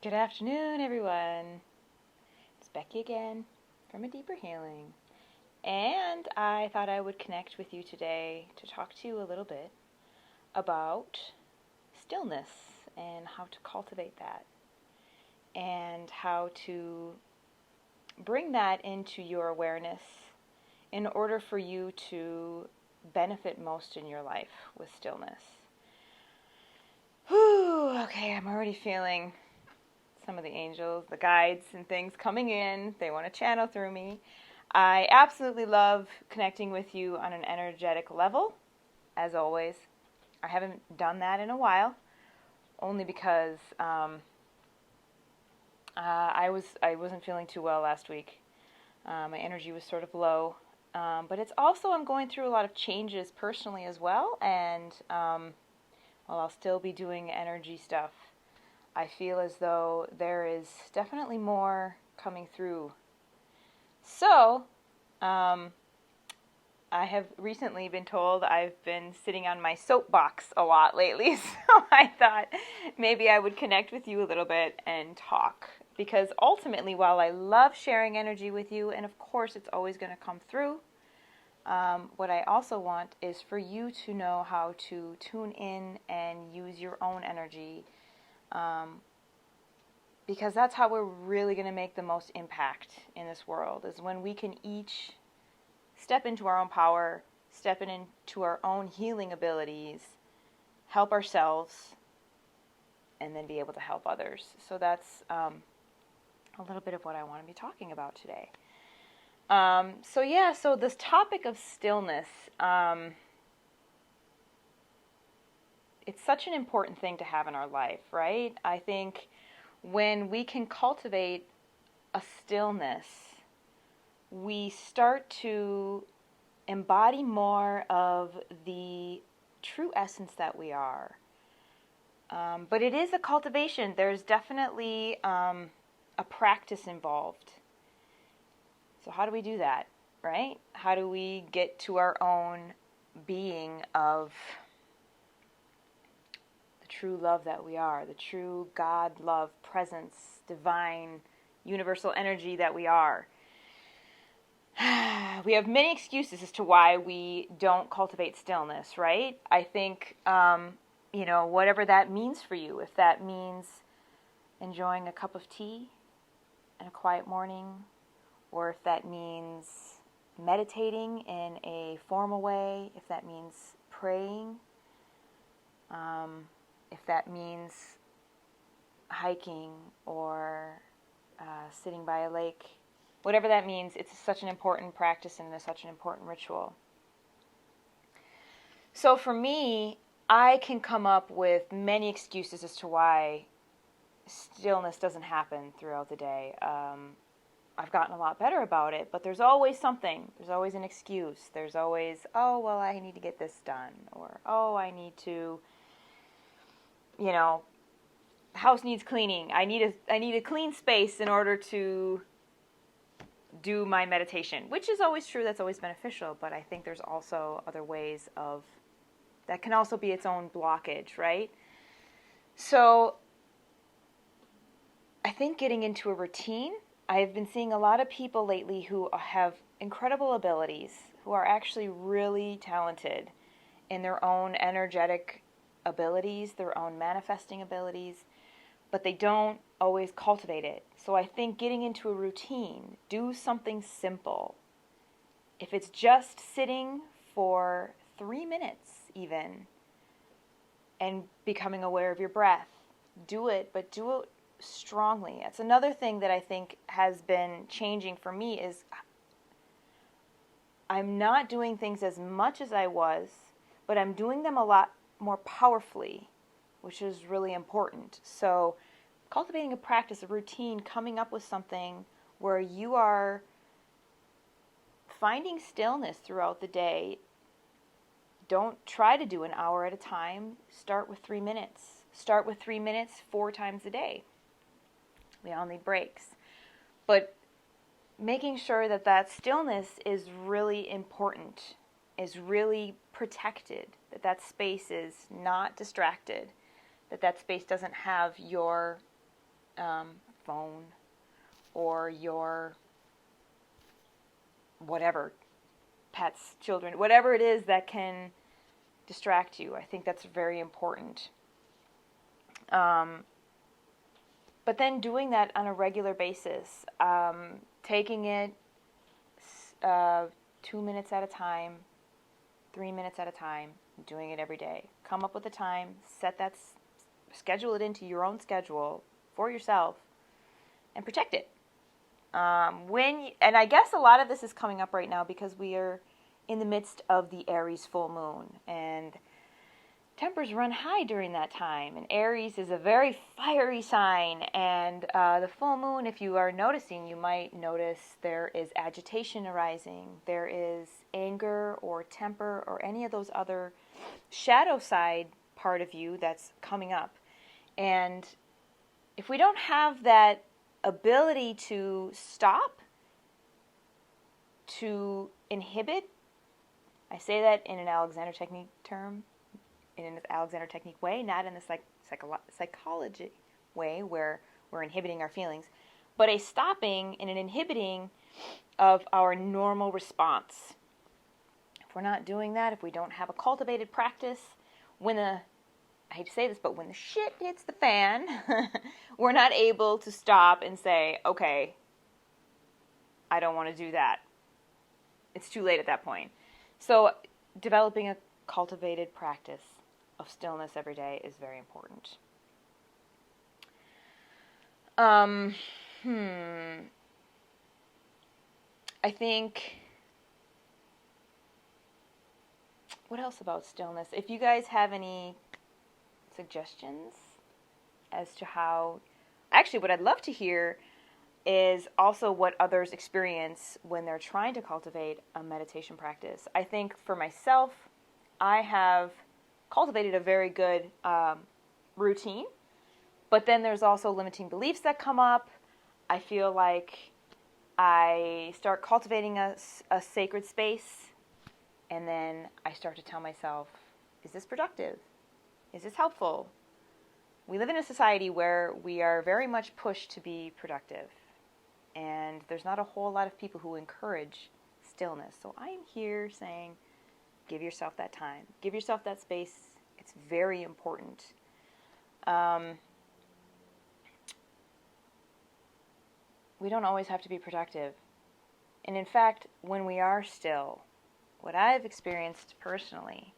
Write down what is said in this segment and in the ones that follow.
Good afternoon, everyone. It's Becky again from A Deeper Healing. And I thought I would connect with you today to talk to you a little bit about stillness and how to cultivate that and how to bring that into your awareness in order for you to benefit most in your life with stillness. Whew, okay, I'm already feeling some of the angels, the guides and things coming in. They want to channel through me. I absolutely love connecting with you on an energetic level, as always. I haven't done that in a while, only because I wasn't feeling too well last week. My energy was sort of low, but it's also I'm going through a lot of changes personally as well, and while I'll still be doing energy stuff, I feel as though there is definitely more coming through. So, I have recently been told I've been sitting on my soapbox a lot lately, so I thought maybe I would connect with you a little bit and talk. Because ultimately, while I love sharing energy with you, and of course it's always going to come through, what I also want is for you to know how to tune in and use your own energy, because that's how we're really going to make the most impact in this world, is when we can each step into our own power, step into our own healing abilities, help ourselves, and then be able to help others. So that's a little bit of what I want to be talking about today. So this topic of stillness, it's such an important thing to have in our life, right? I think when we can cultivate a stillness, we start to embody more of the true essence that we are. But it is a cultivation. There's definitely a practice involved. So how do we do that, right? How do we get to our own being of the true love that we are, the true God love, presence, divine, universal energy that we are? We have many excuses as to why we don't cultivate stillness, right? I think, whatever that means for you, if that means enjoying a cup of tea and a quiet morning, or if that means meditating in a formal way, if that means praying, if that means hiking or sitting by a lake, whatever that means, it's such an important practice and such an important ritual. So for me, I can come up with many excuses as to why stillness doesn't happen throughout the day. I've gotten a lot better about it, but there's always something. There's always an excuse. There's always, oh, well, I need to get this done. Or, oh, I need to, house needs cleaning. I need a clean space in order to do my meditation, which is always true. That's always beneficial. But I think there's also other ways that can also be its own blockage, right? So I think getting into a routine, I've been seeing a lot of people lately who have incredible abilities, who are actually really talented in their own energetic abilities, their own manifesting abilities, but they don't always cultivate it. So I think getting into a routine, do something simple. If it's just sitting for 3 minutes even and becoming aware of your breath, do it, but do it strongly. That's another thing that I think has been changing for me, is I'm not doing things as much as I was, but I'm doing them a lot more powerfully, which is really important. So cultivating a practice, a routine, coming up with something where you are finding stillness throughout the day. Don't try to do an hour at a time. Start with 3 minutes. Start with 3 minutes 4 times a day. We all need breaks. But making sure that stillness is really important, is really protected, that space is not distracted, that space doesn't have your phone or your whatever, pets, children, whatever it is that can distract you. I think that's very important. But then doing that on a regular basis, taking it 2 minutes at a time, 3 minutes at a time, doing it every day. Come up with a time, schedule it into your own schedule for yourself, and protect it. And I guess a lot of this is coming up right now because we are in the midst of the Aries full moon, and tempers run high during that time, and Aries is a very fiery sign, and the full moon, if you are noticing, you might notice there is agitation arising, there is anger or temper or any of those other shadow side part of you that's coming up. And if we don't have that ability to stop, to inhibit, I say that in an Alexander Technique term, in an Alexander Technique way, not in the psychology way where we're inhibiting our feelings, but a stopping and an inhibiting of our normal response. If we're not doing that, if we don't have a cultivated practice, I hate to say this, but when the shit hits the fan, we're not able to stop and say, okay, I don't want to do that. It's too late at that point. So developing a cultivated practice of stillness every day is very important. I think, what else about stillness? If you guys have any suggestions as to how, actually what I'd love to hear is also what others experience when they're trying to cultivate a meditation practice. I think for myself, I have cultivated a very good routine, but then there's also limiting beliefs that come up. I feel like I start cultivating a sacred space, and then I start to tell myself, is this productive? Is this helpful? We live in a society where we are very much pushed to be productive, and there's not a whole lot of people who encourage stillness. So I'm here saying, give yourself that time. Give yourself that space. It's very important. We don't always have to be productive. And in fact, when we are still, what I've experienced personally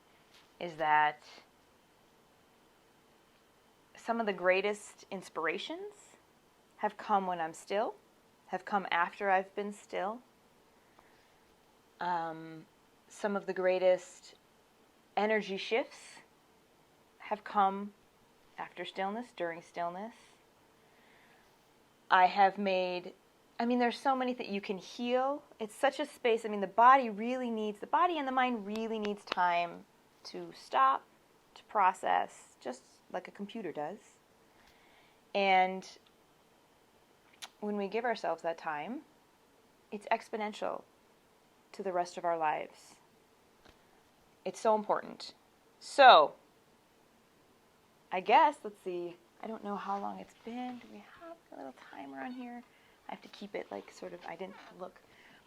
is that some of the greatest inspirations have come when I'm still, have come after I've been still. Some of the greatest energy shifts have come after stillness, during stillness. There's so many things you can heal. It's such a space. The body and the mind really needs time to stop, to process, just like a computer does. And when we give ourselves that time, it's exponential to the rest of our lives. It's so important. So, I guess, let's see, I don't know how long it's been. Do we have a little timer on here? I have to keep it I didn't look.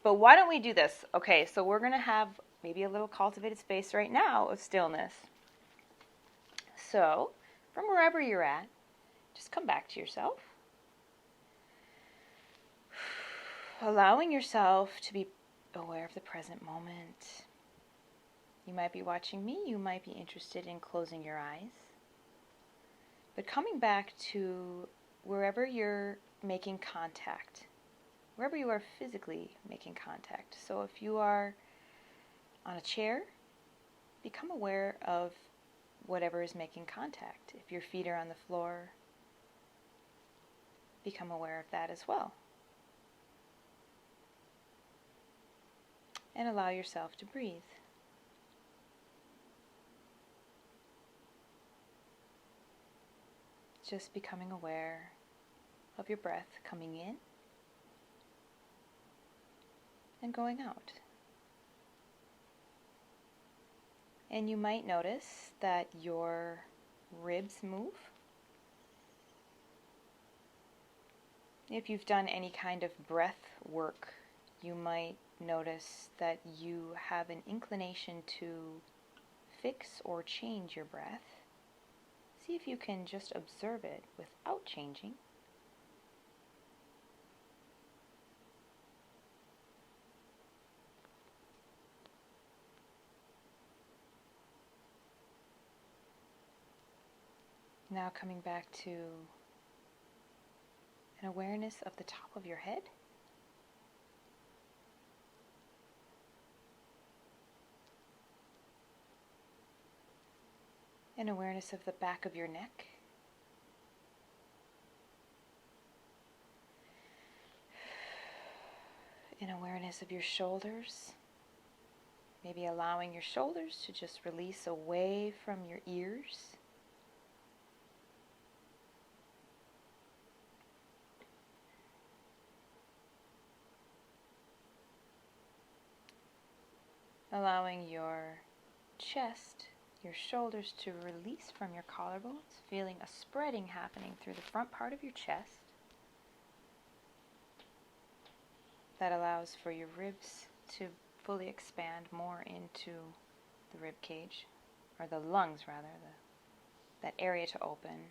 But why don't we do this? Okay, so we're going to have maybe a little cultivated space right now of stillness. So, from wherever you're at, just come back to yourself. Allowing yourself to be aware of the present moment. You might be watching me, you might be interested in closing your eyes. But coming back to wherever you're making contact, wherever you are physically making contact. So if you are on a chair, become aware of whatever is making contact. If your feet are on the floor, become aware of that as well. And allow yourself to breathe. Just becoming aware of your breath coming in and going out. And you might notice that your ribs move. If you've done any kind of breath work, you might notice that you have an inclination to fix or change your breath. See if you can just observe it without changing. Now coming back to an awareness of the top of your head. An awareness of the back of your neck. An awareness of your shoulders. Maybe allowing your shoulders to just release away from your ears. Allowing your chest, your shoulders to release from your collarbones, feeling a spreading happening through the front part of your chest. That allows for your ribs to fully expand more into the rib cage, or the lungs rather, that area to open.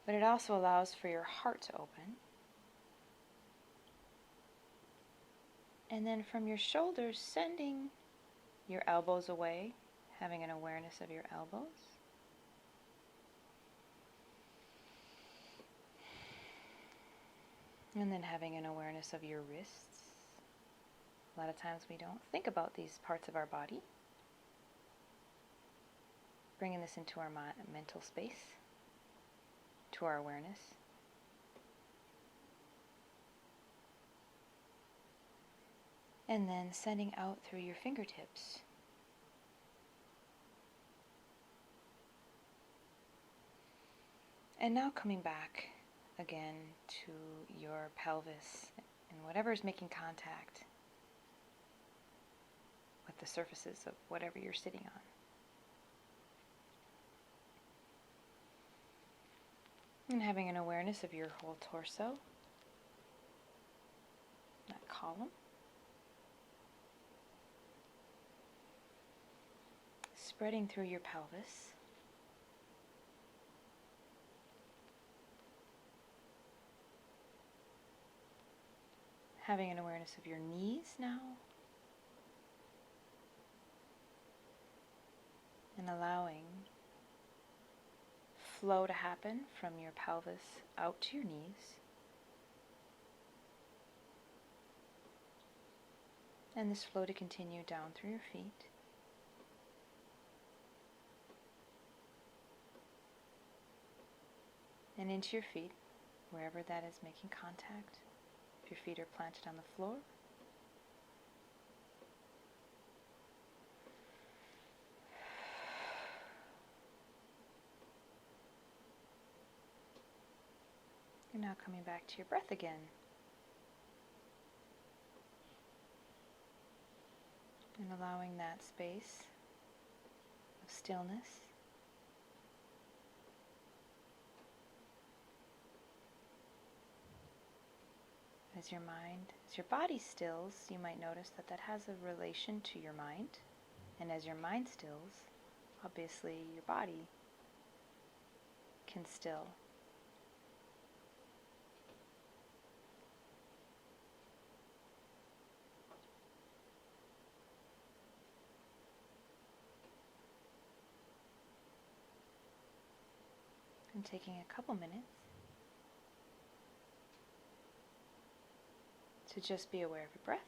But it also allows for your heart to open. And then from your shoulders, sending your elbows away, having an awareness of your elbows. And then having an awareness of your wrists. A lot of times we don't think about these parts of our body. Bringing this into our mental space, to our awareness. And then sending out through your fingertips. And now coming back again to your pelvis and whatever is making contact with the surfaces of whatever you're sitting on. And having an awareness of your whole torso, that column. Spreading through your pelvis. Having an awareness of your knees now. And allowing flow to happen from your pelvis out to your knees. And this flow to continue down through your feet. And into your feet, wherever that is making contact. If your feet are planted on the floor. You're now coming back to your breath again. And allowing that space of stillness. As your body stills, you might notice that that has a relation to your mind. And as your mind stills, obviously your body can still. And taking a couple minutes to just be aware of your breath.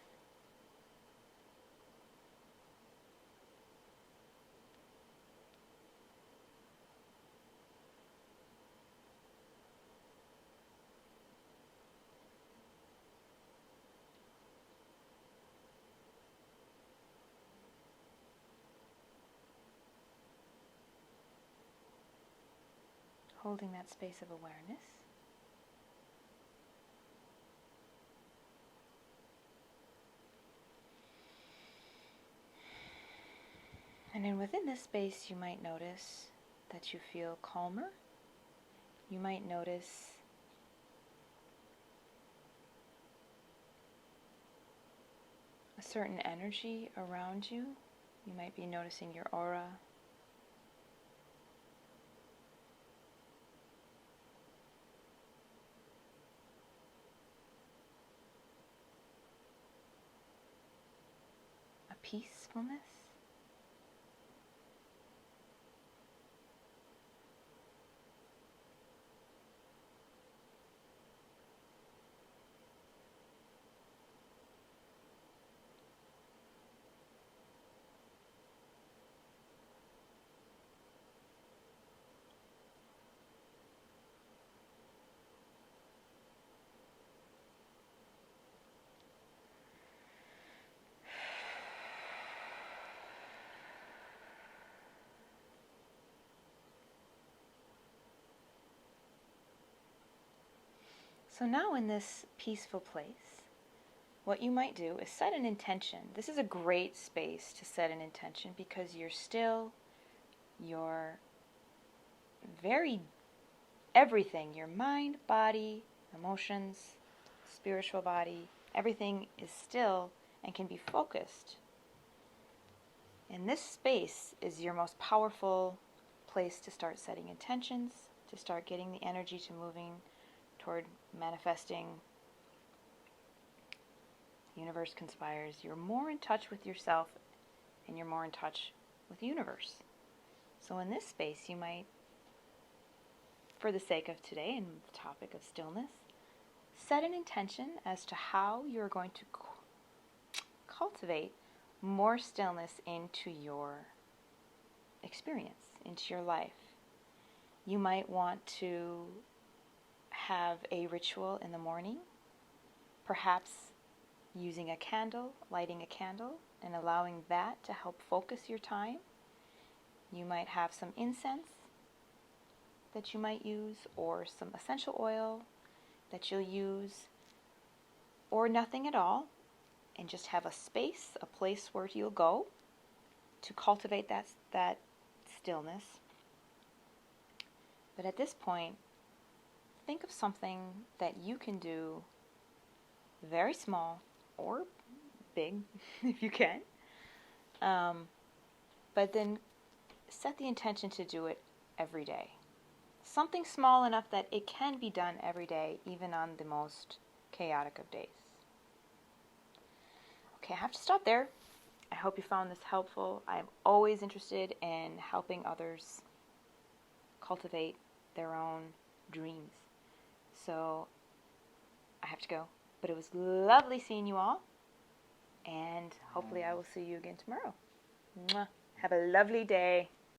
Holding that space of awareness. And then within this space, you might notice that you feel calmer. You might notice a certain energy around you. You might be noticing your aura. A peacefulness. So now in this peaceful place, what you might do is set an intention. This is a great space to set an intention because you're still, your very everything, your mind, body, emotions, spiritual body, everything is still and can be focused. And this space is your most powerful place to start setting intentions, to start getting the energy to moving toward manifesting. The universe conspires. You're more in touch with yourself and you're more in touch with the universe. So in this space, you might, for the sake of today and the topic of stillness, set an intention as to how you're going to cultivate more stillness into your experience, into your life. You might want to have a ritual in the morning, perhaps using a candle, lighting a candle, and allowing that to help focus your time. You might have some incense that you might use, or some essential oil that you'll use, or nothing at all, and just have a space, a place where you'll go to cultivate that stillness. But at this point, think of something that you can do very small or big, if you can. But then set the intention to do it every day. Something small enough that it can be done every day, even on the most chaotic of days. Okay, I have to stop there. I hope you found this helpful. I'm always interested in helping others cultivate their own dreams. So I have to go. But it was lovely seeing you all. And hopefully I will see you again tomorrow. Mwah. Have a lovely day.